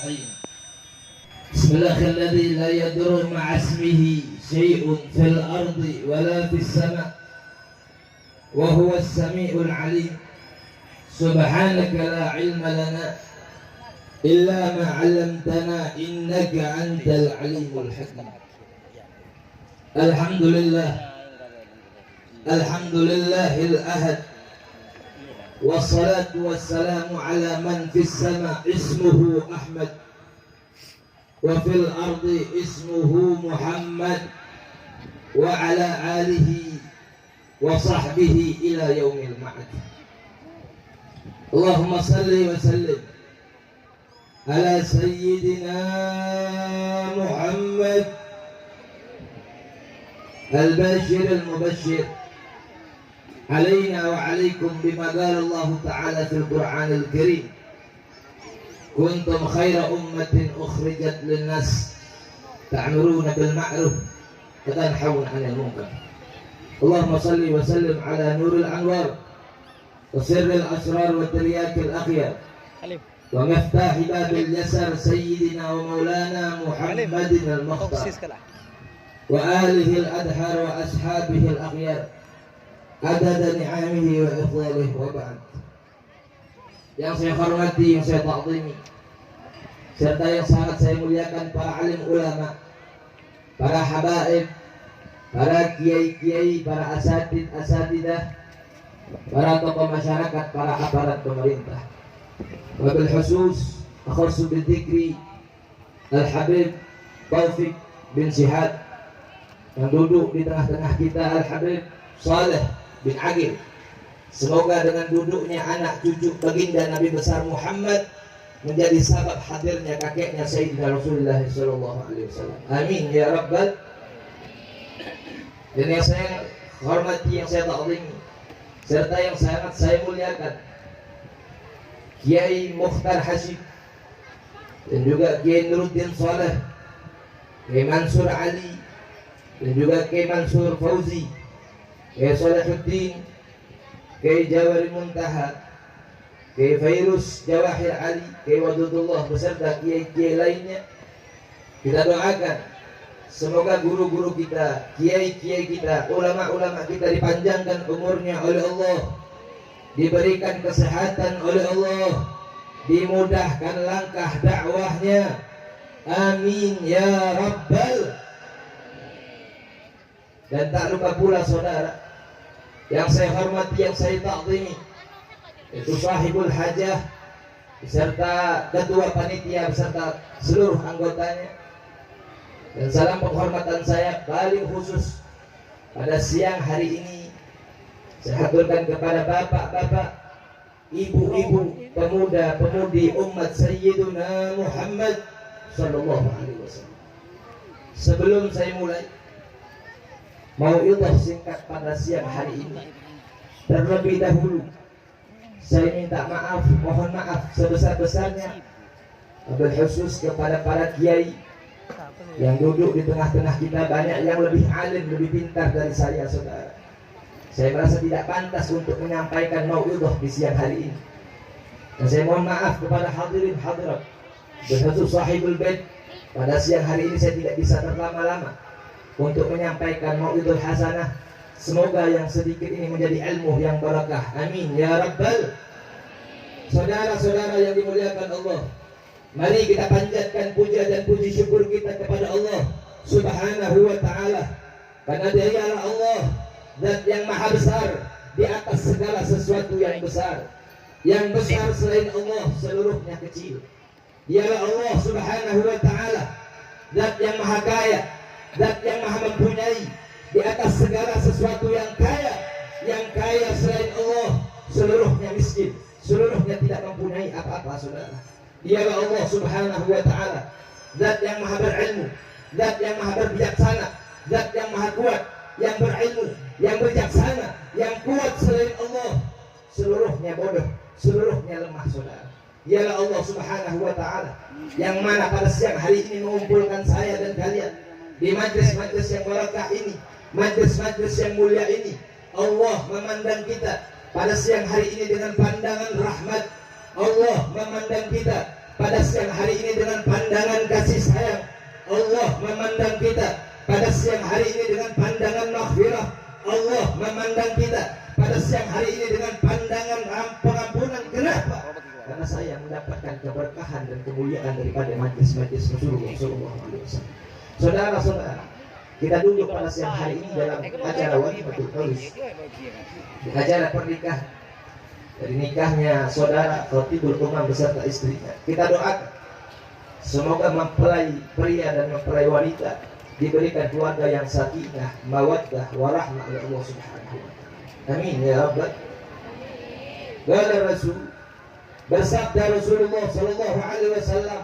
الرحيم. بسم الله الذي لا يضر مع اسمه شيء في الأرض ولا في السماء وهو السميع العليم. سبحانك لا علم لنا إلا ما علمتنا إنك أنت العليم الحكيم. الحمد لله، الحمد لله الأحد، والصلاة والسلام على من في السماء اسمه أحمد وفي الأرض اسمه محمد وعلى آله وصحبه إلى يوم المعاد. اللهم صل وسلم على سيدنا محمد البشير المبشر علينا وعليكم بما قال الله تعالى في القرآن الكريم: كنتم خير أمة أخرجت للناس تأمرون بالمعروف وتنهون عن المنكر. اللهم صل وسلم على نور الأنوار وسر الأسرار وترياك الأخيار ومفتاح باب اليسر سيدنا ومولانا محمد المختار وآله الأدهار وأصحابه الأخيار عدد نعمه وإفضاله. وبعد. Yang saya hormati, yang saya ta'zimi, serta yang sangat saya muliakan para alim ulama, para habaib, para kiai-kiai, para asatidah, para tokoh masyarakat, para aparat pemerintah. Wabil khusus akhussu bidzikri Al-Habib Taufik bin Syihad yang duduk di tengah-tengah kita, Al-Habib Saleh bin Aqil. Semoga dengan duduknya anak cucu baginda Nabi besar Muhammad menjadi sebab hadirnya kakeknya Sayyidina Rasulullah SAW. Amin ya Rabbal. Dan yang saya hormati, yang saya ta'zimi, serta yang sangat saya muliakan, Kiai Mukhtar Hashim dan juga Kiai Nuruddin Saleh, Kiai Mansur Ali dan juga Kiai Mansur Fauzi, Kiai Salahuddin, Kiai Jawari Muntaha, Kiai Fairuz Jawahir Ali, Kiai Wadudullah beserta kiai-kiai lainnya. Kita doakan semoga guru-guru kita, kiai-kiai kita, ulama-ulama kita dipanjangkan umurnya oleh Allah, diberikan kesehatan oleh Allah, dimudahkan langkah dakwahnya. Amin ya Rabbal. Dan tak lupa pula saudara yang saya hormati, yang saya ta'zimi, itu sahibul hajah beserta ketua panitia beserta seluruh anggotanya. Dan salam penghormatan saya paling khusus pada siang hari ini saya haturkan kepada bapak-bapak, ibu-ibu, pemuda-pemudi umat Sayyiduna Muhammad sallallahu alaihi wasallam. Sebelum saya mulai mau'idhah singkat pada siang hari ini, terlebih dahulu saya minta maaf, mohon maaf sebesar-besarnya wabil khusus kepada para kiai yang duduk di tengah-tengah kita. Banyak yang lebih alim, lebih pintar dari saya saudara. Saya merasa tidak pantas untuk menyampaikan mau'idhah di siang hari ini. Dan saya mohon maaf kepada hadirin hadirat berkhusus sahibul bait. Pada siang hari ini saya tidak bisa berlama-lama untuk menyampaikan mau'idhul hasanah. Semoga yang sedikit ini menjadi ilmu yang barakah. Amin ya Rabbal. Saudara-saudara yang dimuliakan Allah, mari kita panjatkan puja dan puji syukur kita kepada Allah Subhanahu wa ta'ala, karena Dialah Allah Zat yang maha besar di atas segala sesuatu yang besar. Yang besar selain Allah seluruhnya kecil. Dialah Allah Subhanahu wa ta'ala Zat yang maha kaya, Zat yang maha mempunyai di atas segala sesuatu yang kaya. Yang kaya selain Allah seluruhnya miskin, seluruhnya tidak mempunyai apa-apa saudara. Dialah Allah Subhanahu wa ta'ala Zat yang maha berilmu, Zat yang maha berbijaksana, Zat yang maha kuat, yang berilmu, yang bijaksana, yang kuat selain Allah seluruhnya bodoh, seluruhnya lemah saudara. Dialah Allah Subhanahu wa ta'ala yang mana pada siang hari ini mengumpulkan saya dan kalian di majlis-majlis yang barakah ini, majlis-majlis yang mulia ini. Allah memandang kita pada siang hari ini dengan pandangan rahmat. Allah memandang kita pada siang hari ini dengan pandangan kasih sayang. Allah memandang kita pada siang hari ini dengan pandangan maghfirah. Allah memandang kita pada siang hari ini dengan pandangan pengampunan. Kenapa? Karena saya mendapatkan keberkahan dan kemuliaan daripada majlis-majlis Rasulullah SAW. Saudara-saudara, kita duduk pada siang hari ini dalam acara Walimatul Urus, acara pernikahan. Dari nikahnya saudara Khatibul Umam beserta istrinya. Kita doakan semoga mempelai pria dan mempelai wanita diberikan keluarga yang sakinah, mawaddah, warahmah oleh Allah Subhanahu wa taala. Amin ya rabbal. Qala Rasul, bersabda Rasulullah sallallahu alaihi wasallam,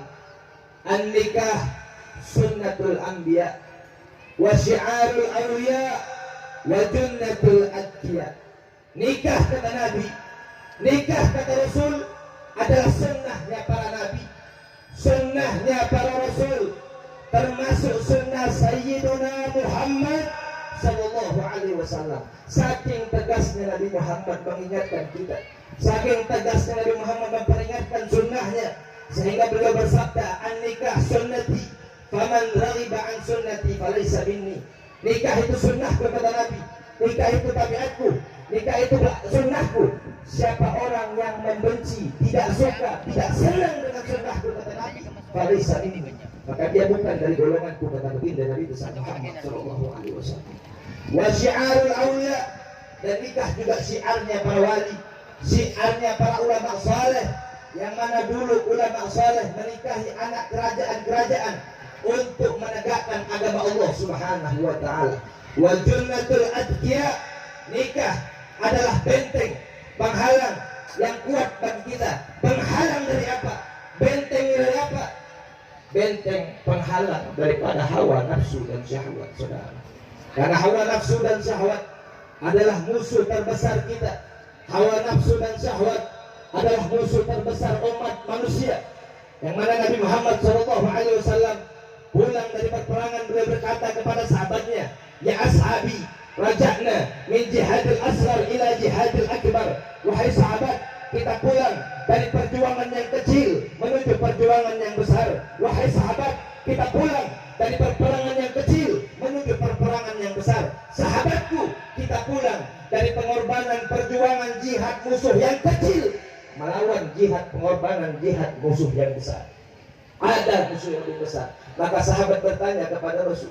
"An-nikah sunnatul anbiya wa syi'arul awliya wa jannatul atqiya." Nikah kata Nabi, nikah kata Rasul adalah sunnahnya para nabi, sunnahnya para rasul, termasuk sunnah Sayyiduna Muhammad sallallahu alaihi wasallam. Saking tegasnya Nabi Muhammad mengingatkan kita, saking tegasnya Nabi Muhammad memperingatkan sunnahnya, sehingga beliau bersabda, "An-nikah sunnati, faman raghiba an sunnati falaysa minni." Nikah itu sunnahku kata Nabi, nikah itu tabiatku, nikah itu sunnahku. Siapa orang yang membenci, tidak suka, tidak senang dengan sunnahku kata Nabi, falaysa minni, maka dia bukan dari golonganku kata baginda Nabi besar Muhammad sallallahu alaihi wasallam. Wa syi'arul awliya, dan nikah juga syiarnya para wali, syiarnya para ulama saleh, yang mana dulu ulama saleh menikahi anak kerajaan-kerajaan untuk menegakkan agama Allah Subhanahu wa taala. Wa jannatul atqiya, nikah adalah benteng penghalang yang kuat bagi kita. Penghalang dari apa? Benteng dari apa? Benteng penghalang daripada hawa nafsu dan syahwat, saudara. Karena hawa nafsu dan syahwat adalah musuh terbesar kita. Hawa nafsu dan syahwat adalah musuh terbesar umat manusia. Yang mana Nabi Muhammad SAW pulang dari peperangan, beliau berkata kepada sahabatnya, "Ya ashabi, raja'na min jihadil asghar ila jihadil akbar." Wahai sahabat, kita pulang dari perjuangan yang kecil menuju perjuangan yang besar. Wahai sahabat, kita pulang dari perperangan yang kecil menuju perperangan yang besar. Sahabatku, kita pulang dari pengorbanan perjuangan jihad musuh yang kecil melawan jihad pengorbanan jihad musuh yang besar. Ada musuh yang lebih besar. Maka sahabat bertanya kepada Rasul.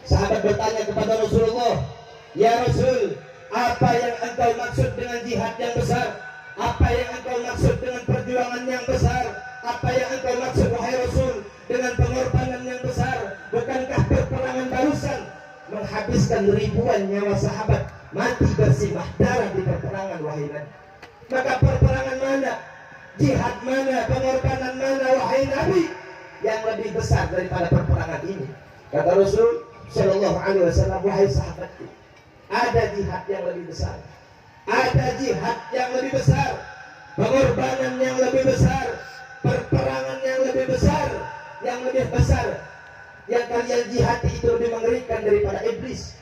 Sahabat bertanya kepada Rasulullah, "Ya Rasul, apa yang engkau maksud dengan jihad yang besar? Apa yang engkau maksud dengan perjuangan yang besar? Apa yang engkau maksud wahai Rasul dengan pengorbanan yang besar? Bukankah perperangan barusan menghabiskan ribuan nyawa sahabat mati bersimbah darah di perperangan wahai Nabi? Maka perperangan mana? Jihad mana? Pengorbanan mana wahai Nabi yang lebih besar daripada perperangan ini?" Kata Rasul sallallahu alaihi wasallam, "Wahai sahabatku, ada jihad yang lebih besar. Ada jihad yang lebih besar, pengorbanan yang lebih besar, perperangan yang lebih besar, yang lebih besar. Yang kalian jihadi itu lebih mengerikan daripada iblis.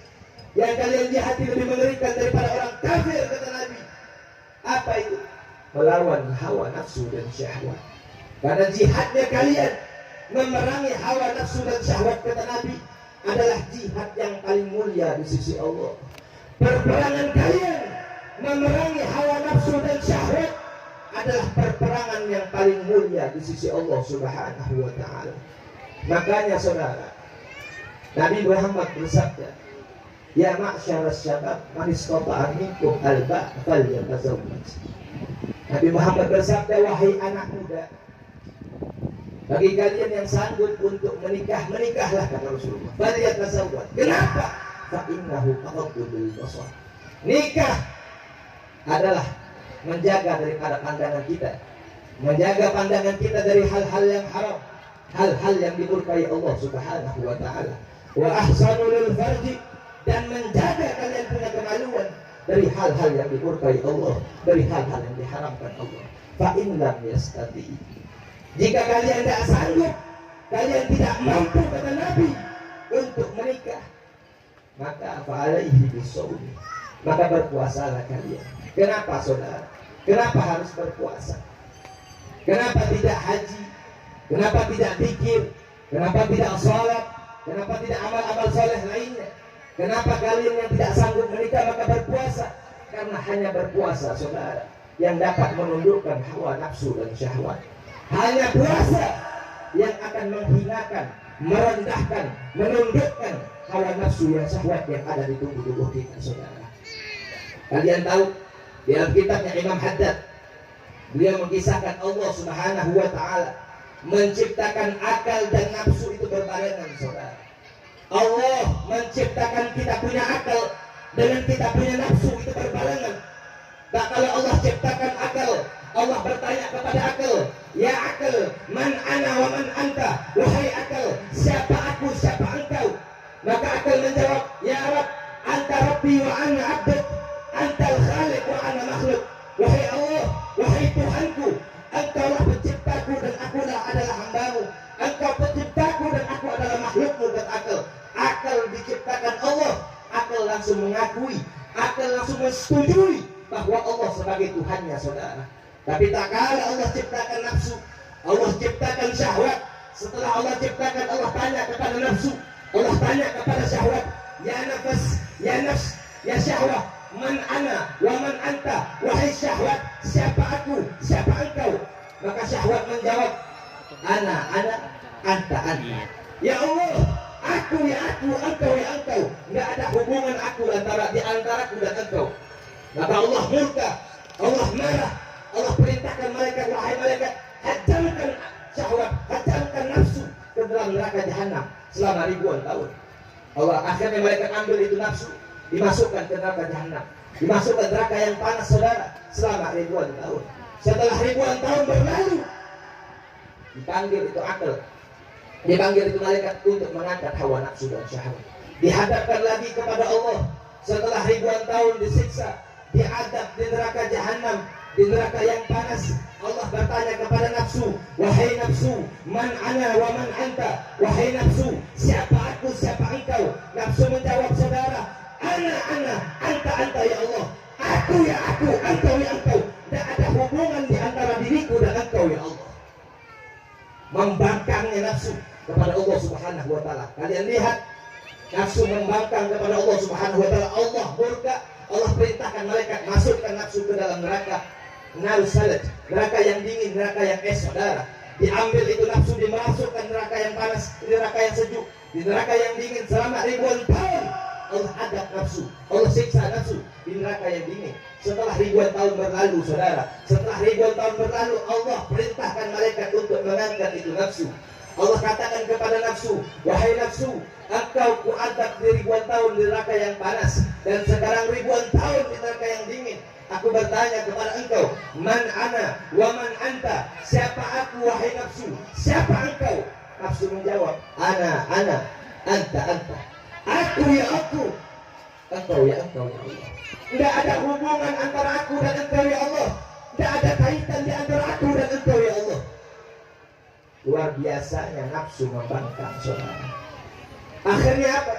Yang kalian jihadi lebih mengerikan daripada orang kafir," kata Nabi. Apa itu? Melawan hawa nafsu dan syahwat. Karena jihadnya kalian memerangi hawa nafsu dan syahwat, kata Nabi, adalah jihad yang paling mulia di sisi Allah. Perperangan kalian memerangi hawa nafsu dan syahwat adalah perperangan yang paling mulia di sisi Allah Subhanahu wa taala. Makanya saudara, Nabi Muhammad bersabda, "Ya ma'syaras syabab, man istata'a minkum al-ba'a falyatazawwaj." Nabi Muhammad bersabda, "Wahai anak muda, bagi kalian yang sanggup untuk menikah, menikahlah," kata Rasulullah. "Falyatazawwaj." Kenapa? Fa innahu aghaddu lil basar. Nikah adalah menjaga daripada pandangan kita, menjaga pandangan kita dari hal-hal yang haram, hal-hal yang dimurkai Allah Subhanahu wa taala. Wa ahsanu lil farji, dan menjaga kalian punya kemaluan dari hal-hal yang dimurkai Allah, dari hal-hal yang diharamkan Allah. Fa in lam yastati, jika kalian tidak sanggup, kalian tidak mampu, kata Nabi, untuk menikah, maka fa'alaihi bisawm, maka berpuasalah kalian. Kenapa saudara? Kenapa harus berpuasa? Kenapa tidak haji? Kenapa tidak zikir? Kenapa tidak sholat? Kenapa tidak amal-amal soleh lainnya? Kenapa kalian yang tidak sanggup menikah maka berpuasa? Karena hanya berpuasa, saudara, yang dapat menundukkan hawa nafsu dan syahwat. Hanya puasa yang akan menghinakan, merendahkan, menundukkan hawa nafsu yang syahwat yang ada di tubuh kita, saudara. Kalian tahu di dalam kitabnya Imam Haddad, beliau mengisahkan Allah Subhanahu wa Ta'ala menciptakan akal dan nafsu itu berbarengan, saudara. Allah menciptakan kita punya akal dengan kita punya nafsu itu berbarengan. Tak kalau Allah ciptakan akal, Allah bertanya kepada akal, ya akal, man ana wa man anta, wahai akal, siapa aku, siapa engkau? Maka akal menjawab, ya Rabb, anta Rabbi wa ana abduk, antal khaliq wa ana makhluk. Wahai Allah, wahai Tuhanku, engkaulah penciptaku dan akulah adalah hambamu. Engkau penciptaku dan aku adalah makhlukmu. Dan akal diciptakan Allah, akal langsung mengakui, akal langsung menyetujui bahwa Allah sebagai Tuhannya, saudara. Tapi tak kala Allah ciptakan nafsu, Allah ciptakan syahwat. Setelah Allah ciptakan, Allah tanya kepada nafsu, Allah tanya kepada syahwat, ya nafas, ya nafs, ya syahwat, man ana wa man anta, wahai syahwat, siapa aku, siapa engkau? Maka syahwat menjawab, ana, anta. Ya Allah, aku ya aku, engkau ya engkau. Enggak ada hubungan aku di antaraku dan engkau. Maka Allah murka, Allah marah, Allah perintahkan malaikat, wahai malaikat, hajamkan syahwat, hajamkan nafsu ke dalam neraka jahanam selama ribuan tahun. Allah akhirnya malaikat ambil itu nafsu, dimasukkan ke neraka jahanam, dimasukkan neraka yang panas, saudara, selama ribuan tahun. Setelah ribuan tahun berlalu, dipanggil itu akal, dipanggil itu malaikat untuk mengangkat hawa nafsu dan syahwat. Dihadapkan lagi kepada Allah setelah ribuan tahun disiksa, diadab di neraka jahanam, di neraka yang panas. Allah bertanya kepada nafsu, wahai nafsu, man ana wa man anta, wahai nafsu, siapa aku, siapa engkau? Nafsu menjawab, saudara, ana, anta ya Allah, aku ya aku, engkau ya engkau. Tidak ada hubungan di antara diriku dan engkau ya Allah. Membangkangnya nafsu kepada Allah Subhanahu wa Ta'ala. Kalian lihat, nafsu membangkang kepada Allah Subhanahu wa Ta'ala. Allah murka, Allah perintahkan malaikat masukkan nafsu ke dalam neraka Narsalat, neraka yang dingin, neraka yang es, saudara. Diambil itu nafsu, dimasukkan neraka yang panas, neraka yang sejuk, di neraka yang dingin selama ribuan tahun. Allah adab nafsu, Allah siksa nafsu di neraka yang dingin. Setelah ribuan tahun berlalu, saudara, setelah ribuan tahun berlalu, Allah perintahkan malaikat untuk mengangkat itu nafsu. Allah katakan kepada nafsu, wahai nafsu, engkau kuadab di ribuan tahun di neraka yang panas, dan sekarang ribuan tahun di neraka yang dingin. Aku bertanya kepada engkau, man ana wa man anta, siapa aku wahai nafsu, siapa engkau? Nafsu menjawab, ana, anta. Aku ya aku, engkau ya engkau ya Allah. Tidak ada hubungan antara aku dan engkau ya Allah. Tidak ada kaitan di antara aku dan engkau ya Allah. Luar biasanya nafsu membangkang, saudara. Akhirnya apa?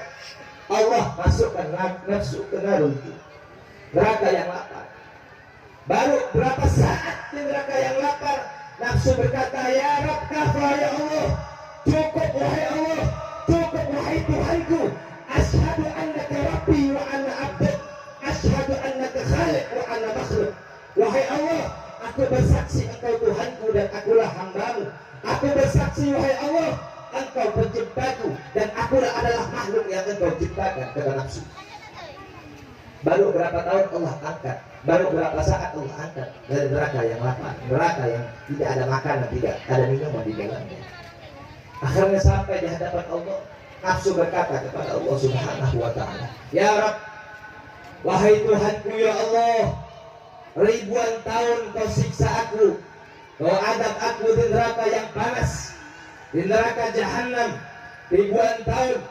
Allah masukkan nafsu ke neraka yang lapar. Baru berapa saat di neraka yang lapar, nafsu berkata, ya Rabb, kafa ya Allah, cukup wahai Allah, cukup wahai Tuhanku. Ashhadu annaka Rabbi wa ana abduk, ashhadu annaka khaliq wa ana makhluk. Wahai Allah, aku bersaksi engkau Tuhanku dan akulah hambamu. Aku bersaksi wahai Allah, engkau penciptaku dan akulah adalah makhluk yang engkau ciptakan, kata nafsu. Baru berapa tahun Allah angkat, baru berapa saat Allah angkat dari neraka yang lapar, neraka yang tidak ada makanan, tidak ada minuman di dalamnya. Akhirnya sampai di hadapan Allah, nafsu berkata kepada Allah Subhanahu wa Ta'ala, ya Rabb, wahai Tuhanku ya Allah, ribuan tahun kau siksa aku, kau adab aku di neraka yang panas, di neraka jahanam. Ribuan tahun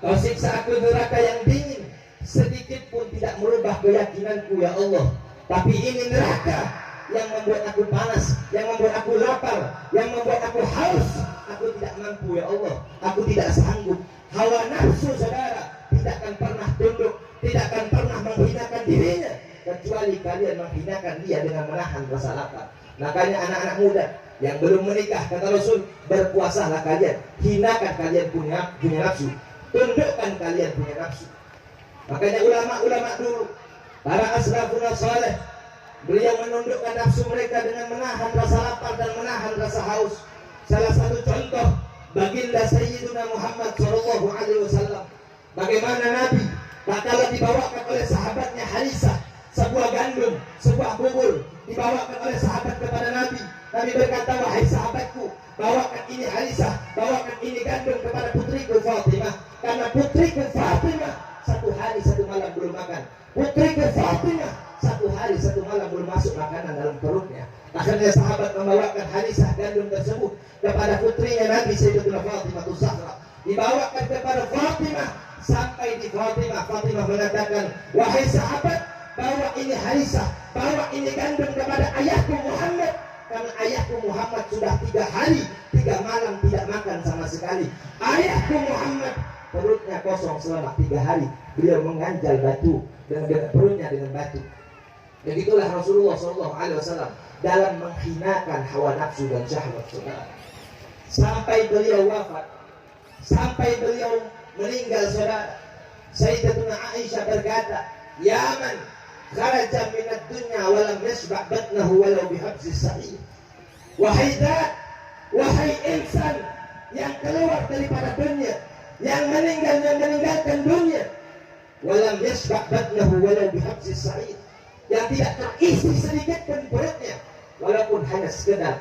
kau siksa aku di neraka yang dingin. Sedikit pun tidak merubah keyakinanku ya Allah. Tapi ini neraka yang membuat aku panas, yang membuat aku lapar, yang membuat aku haus. Aku tidak mampu ya Allah, aku tidak sanggup. Hawa nafsu, saudara, tidak akan pernah tunduk, tidak akan pernah menghinakan dirinya, kecuali kalian menghinakan dia dengan menahan rasa lapar. Makanya anak-anak muda Yang belum menikah, kata Rasul, berpuasalah kalian. Hinakan kalian punya nafsu, tundukkan kalian punya nafsu. Makanya ulama-ulama dulu, para aslafun saleh, beliau menundukkan nafsu mereka dengan menahan rasa lapar dan menahan rasa haus. Salah satu contoh baginda Sayyidina Muhammad sallallahu alaihi wasallam, bagaimana Nabi tatkala dibawakan oleh sahabatnya Harisah sebuah gandum, sebuah bubur, dibawakan oleh sahabat kepada Nabi. Nabi berkata, wahai sahabatku, bawakan ini Harisah, bawakan ini gandum kepada putriku Fatimah, karena putriku Fatimah satu hari satu malam belum makan. Putriku Fatimah satu hari satu malam belum masuk makanan dalam perutnya. Akhirnya sahabat membawakan Harisah gandum tersebut kepada putrinya Nabi Sayyidatina Fatimah Zahra. Dibawakan kepada Fatimah, sampai di Fatimah, Fatimah mengatakan, wahai sahabat, bawa ini Harisah, bawa ini gandum kepada ayahku Muhammad, karena ayahku Muhammad sudah 3 hari 3 malam tidak makan sama sekali. Ayahku Muhammad perutnya kosong selama 3 hari. Beliau mengganjal batu dengan perutnya dengan batu. Begitulah Rasulullah SAW dalam menghinakan hawa nafsu dan syahwat, saudara. Sampai beliau wafat, sampai beliau meninggal, saudara, Sayyidatuna Aisyah berkata, ya man kharaja minad dunya walam yashba' batnahu walau bihabzis sa'id. Wahai zat, wahai insan yang keluar daripada dunia, yang meninggalkan dunia, walam yashba' batnahu walau bihabzis sa'id, yang tidak terisi sedikit pun perutnya, walaupun hanya sekedar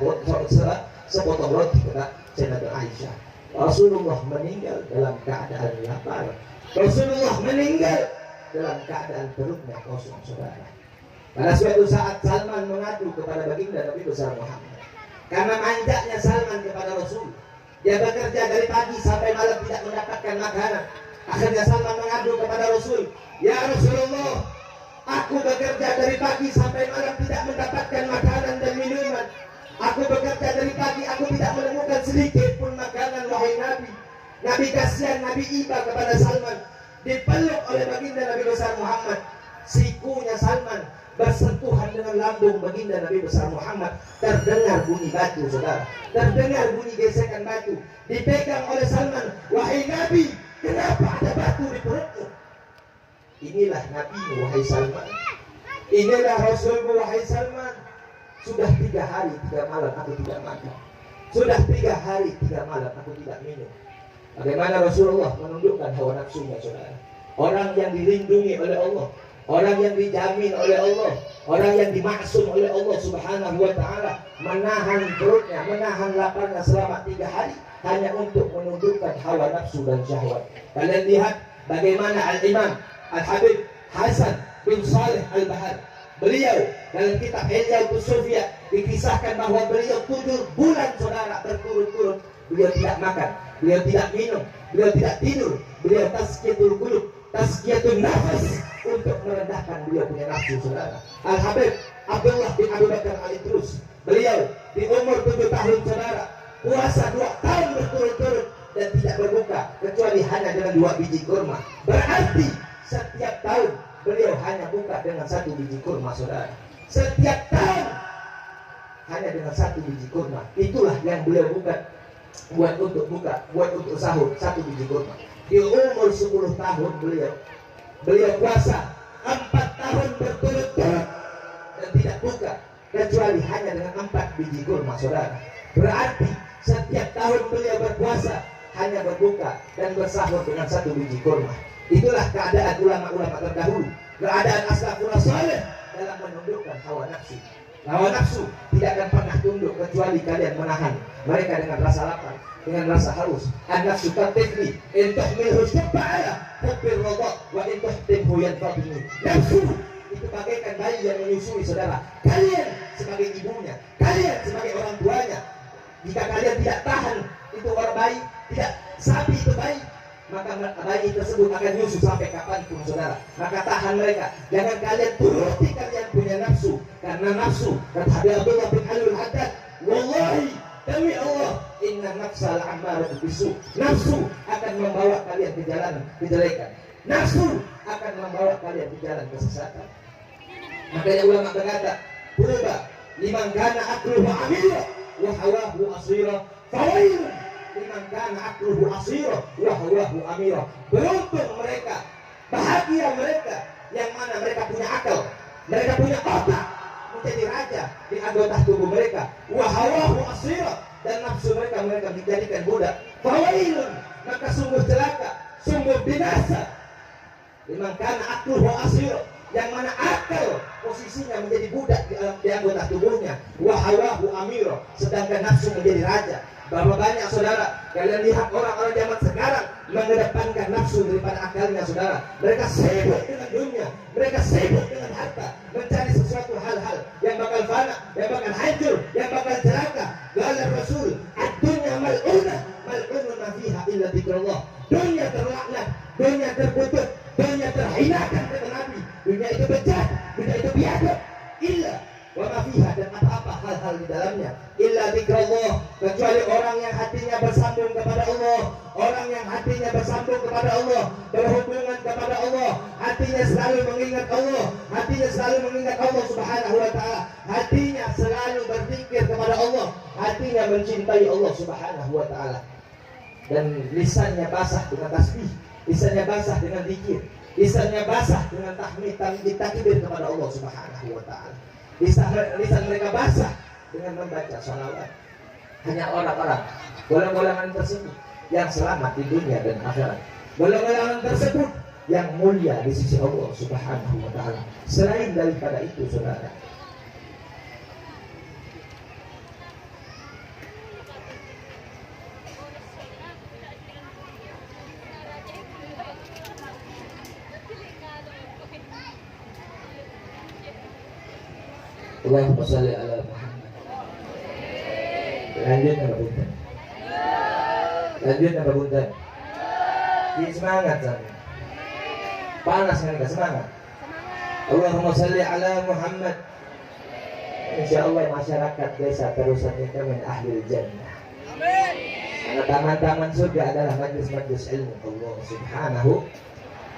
sepotong roti, kata Sayyidatuna Aisyah. Rasulullah meninggal dalam keadaan lapar. Rasulullah meninggal dalam keadaan perutnya kosong, saudara. Pada suatu saat Salman mengadu kepada baginda Nabi besar Muhammad karena manjaknya Salman kepada Rasul. Dia bekerja dari pagi sampai malam tidak mendapatkan makanan. Akhirnya Salman mengadu kepada Rasul, ya Rasulullah, aku bekerja dari pagi sampai malam tidak mendapatkan makanan dan minuman. Aku bekerja dari pagi, aku tidak menemukan sedikit pun makanan, wahai Nabi. Nabi kasihan, Nabi iba kepada Salman. Dipeluk oleh baginda Nabi besar Muhammad. Sikunya Salman bersentuhan dengan lambung baginda Nabi besar Muhammad. Terdengar bunyi batu, saudara. Terdengar bunyi gesekan batu. Dipegang oleh Salman. Wahai Nabi, kenapa ada batu di perutmu? Inilah Nabimu, wahai Salman. Inilah Rasulmu, wahai Salman. Sudah 3 hari 3 malam aku tidak makan. Sudah 3 hari 3 malam aku tidak minum. Bagaimana Rasulullah menundukkan hawa nafsunya, saudara. Orang yang dilindungi oleh Allah, orang yang dijamin oleh Allah, orang yang dimaksum oleh Allah Subhanahu wa ta'ala, menahan perutnya, menahan laparnya selama 3 hari hanya untuk menundukkan hawa nafsu dan syahwat. Kalian lihat bagaimana Al-Imam Al-Habib Hasan bin Saleh Al-Bahar, beliau dalam kitab Hilyatus Sufya dikisahkan bahwa beliau 7 bulan, saudara, berturut-turut beliau tidak makan, beliau tidak minum, beliau tidak tidur, beliau tazkiyatul qulub, tazkiyatun nafas, untuk merendahkan beliau punya nafsu, saudara. Al-Habib Abdullah bin Abu Bakar Al-Idrus, beliau di umur 7 tahun, saudara, puasa 2 tahun berturut-turut dan tidak berbuka kecuali hanya dengan 2 biji kurma. Berarti setiap tahun beliau hanya buka dengan 1 biji kurma, saudara. Setiap tahun hanya dengan 1 biji kurma. Itulah yang beliau buka, buat untuk buka, buat untuk sahur, 1 biji kurma. Di umur 10 tahun beliau puasa 4 tahun berturut-turut dan tidak buka kecuali hanya dengan 4 biji kurma, saudara. Berarti setiap tahun beliau berpuasa hanya berbuka dan bersahur dengan 1 biji kurma. Itulah keadaan ulama-ulama terdahulu, keadaan aslafun saleh dalam menundukkan hawa nafsu. Hawa nafsu tidak akan pernah tunduk kecuali kalian menahan mereka dengan rasa lapar, dengan rasa haus. An-nafsu katifli in tuhmilhu syubba'ala takbir radha wa in tuhtimhu yanfadini. Nafsu itu bagaikan bayi yang menyusui, saudara. Kalian sebagai ibunya, kalian sebagai orang tuanya, jika kalian tidak tahan itu orang bayi, tidak sapi itu bayi, maka bayi tersebut akan nyusu sampai kapanpun, saudara. Maka tahan mereka, jangan kalian turuti kalian punya nafsu, karena nafsu, kata Habib Abdullah bin Alul Haddad, wallahi, demi Allah, inna nafsa la'ammaratu bisu. Nafsu akan membawa kalian ke jalan kejelekan. Nafsu akan membawa kalian ke jalan kesesatan. Makanya ulama berkata, "Berubah liman kana akluhu amila wa hawahu asira. Fawailun liman kana aqluhu asira wa hawahu amira. Beruntung mereka, bahagia mereka yang mana mereka punya akal, mereka punya otak menjadi raja di anggota tubuh mereka. Wa hawahu asira, dan nafsu mereka dijadikan budak. Fawailun, maka sungguh celaka, sungguh binasa liman kana aqluhu asira, yang mana akal posisinya menjadi budak di anggota tubuhnya. Wa hawahu amira, sedangkan nafsu menjadi raja. Bahwa banyak saudara, kalian lihat orang-orang zaman sekarang mengedepankan nafsu daripada akalnya saudara. Mereka sibuk dengan dunia, mereka sibuk dengan harta, mencari sesuatu hal-hal yang bakal fana, yang bakal hancur, yang bakal celaka. Qala Rasul, ad-dunya mal'unah, mal'unun ma fiha illa dzikrullah. Dunia terlaknat, dunia terkutuk, dunia terhinakan kata Nabi. Dunia itu bejat, dunia itu biadab, illa wa ma fiha, dan apa-apa hal-hal di dalamnya, illa dzikrullah, kecuali orang yang hatinya bersambung kepada Allah, orang yang hatinya bersambung kepada Allah, berhubungan kepada Allah, hatinya selalu mengingat Allah, hatinya selalu mengingat Allah Subhanahu wa taala, hatinya selalu berzikir kepada Allah, hatinya mencintai Allah Subhanahu wa taala, dan lisannya basah dengan tasbih, lisannya basah dengan zikir, lisannya basah dengan tahmid, takbir kepada Allah Subhanahu wa taala. Lisan mereka basah dengan membaca sholawat. Hanya orang-orang golongan tersebut yang selamat di dunia dan akhirat. Golongan tersebut yang mulia di sisi Allah Subhanahu wa taala. Selain daripada itu saudara, Allahumma shalli ala Muhammad. Lanjut apa punten? Lanjut apa punten? Semangat sama. Panas kan, semangat. Allahumma shalli ala Muhammad. Insyaallah masyarakat desa terusan kita min ahlil jannah. Amin. Karena taman-taman surga adalah majlis-majlis ilmu Allah Subhanahu.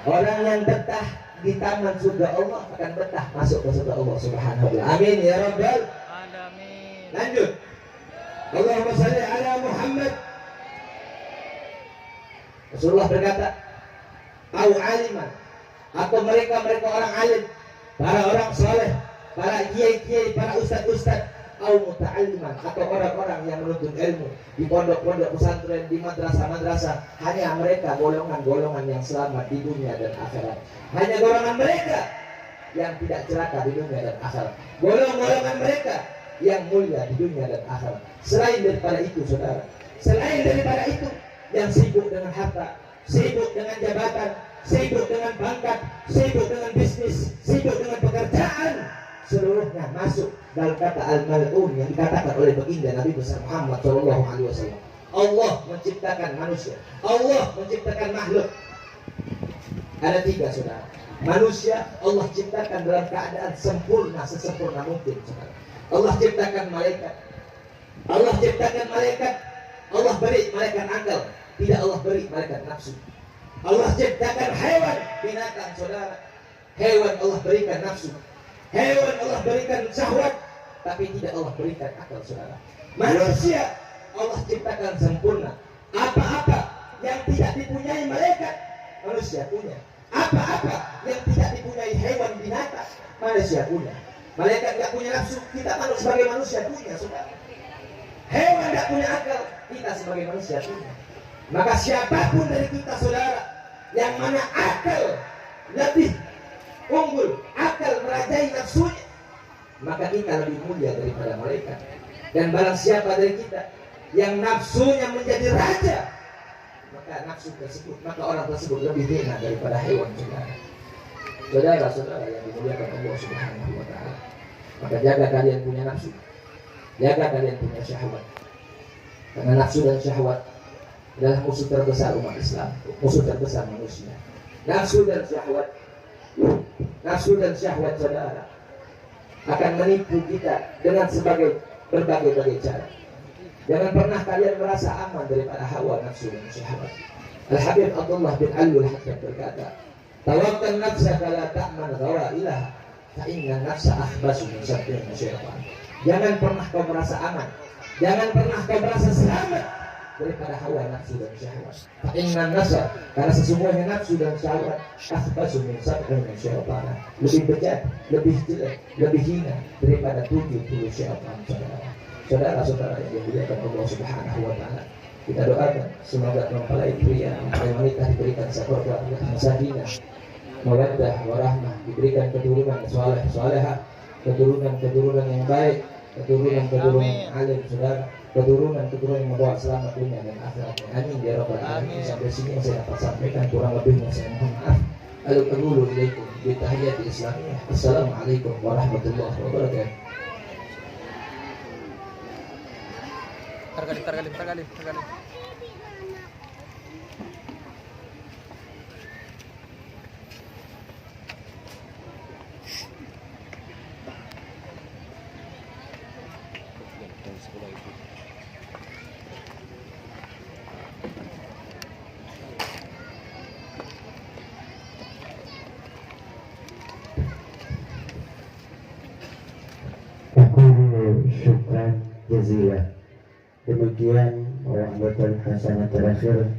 Orang yang betah di taman surga Allah akan betah masuk ke surga Allah Subhanahu wa ta'ala. Amin ya rabbal alamin. Lanjut. Allahumma shalli ala Muhammad. Rasulullah berkata, au aliman, atau mereka orang alim, para orang soleh, para kiai-kiai, para ustad-ustad, au muta'alliman, atau orang-orang yang menuntut ilmu di pondok-pondok pesantren, di madrasah-madrasah. Hanya mereka golongan-golongan yang selamat di dunia dan akhirat. Hanya golongan mereka yang tidak celaka di dunia dan akhirat. Golongan mereka yang mulia di dunia dan akhirat. Selain daripada itu saudara, selain daripada itu, yang sibuk dengan harta, sibuk dengan jabatan, sibuk dengan pangkat, sibuk dengan bisnis, sibuk dengan pekerjaan, seluruhnya masuk dalam kata al-mal'un yang dikatakan oleh baginda Nabi besar Muhammad SAW. Allah menciptakan manusia, Allah menciptakan makhluk. Ada tiga saudara. Manusia Allah ciptakan dalam keadaan sempurna, sesempurna mungkin saudara. Allah ciptakan malaikat, Allah ciptakan malaikat, Allah beri malaikat akal, tidak Allah beri malaikat nafsu. Allah ciptakan hewan, binatang saudara. Hewan Allah berikan nafsu, hewan Allah berikan syahwat, tapi tidak Allah berikan akal saudara. Manusia Allah ciptakan sempurna. Apa-apa yang tidak dipunyai malaikat, manusia punya. Apa-apa yang tidak dipunyai hewan binatang, manusia punya. Malaikat tidak punya nafsu, kita sebagai manusia punya saudara. Hewan tidak punya akal, kita sebagai manusia punya. Maka siapapun dari kita saudara yang mana akal lebih unggul, akal merajai nafsunya, maka kita lebih mulia daripada malaikat. Dan barang siapa dari kita yang nafsunya menjadi raja, maka nafsu tersebut, maka orang tersebut lebih hina daripada hewan saudara. Saudara-saudara yang dimuliakan Allah Subhanahu wa ta'ala, maka jaga kalian punya nafsu, jaga kalian punya syahwat. Karena nafsu dan syahwat adalah musuh terbesar umat Islam, musuh terbesar manusia. Nafsu dan syahwat, nafsu dan syahwat saudara akan menipu kita dengan berbagai cara. Jangan pernah kalian merasa aman daripada hawa nafsu dan syahwat. Al-Habib Abdullah bin Ali Al-Haddad berkata, tawakkal nafsaka la ta'man ghawailah, fa inna nafsa akhbasu min syaitan. Jangan pernah kau merasa aman Jangan pernah kau merasa selamat daripada hawa nafsu dan syahwat. Inna nasa, karena sesungguhnya nafsu dan syahwat akhbasu min sab'in min syaitan, lebih bejat, lebih jelek, lebih hina daripada 70 syaitan. Saudara-saudara yang dimuliakan Allah Subhanahu wa taala, kita doakan semoga mempelai pria dan wanita diberikan sabar, sakinah, mawaddah, warahmah, diberikan keturunan saleh-salehah, keturunan yang baik, keturunan alim, saudara, keturunan yang membawa selamat dunia dan akhirat. Amin ya rabbal alamin. Sampai sini yang saya dapat sampaikan, kurang lebihnya saya mohon maaf. Al-qawlu ilaikum bi tahiyyati islamiyah. Assalamualaikum warahmatullahi wabarakatuh. Tergali. Syukran jazilah. Demikian anggota hasanah terakhir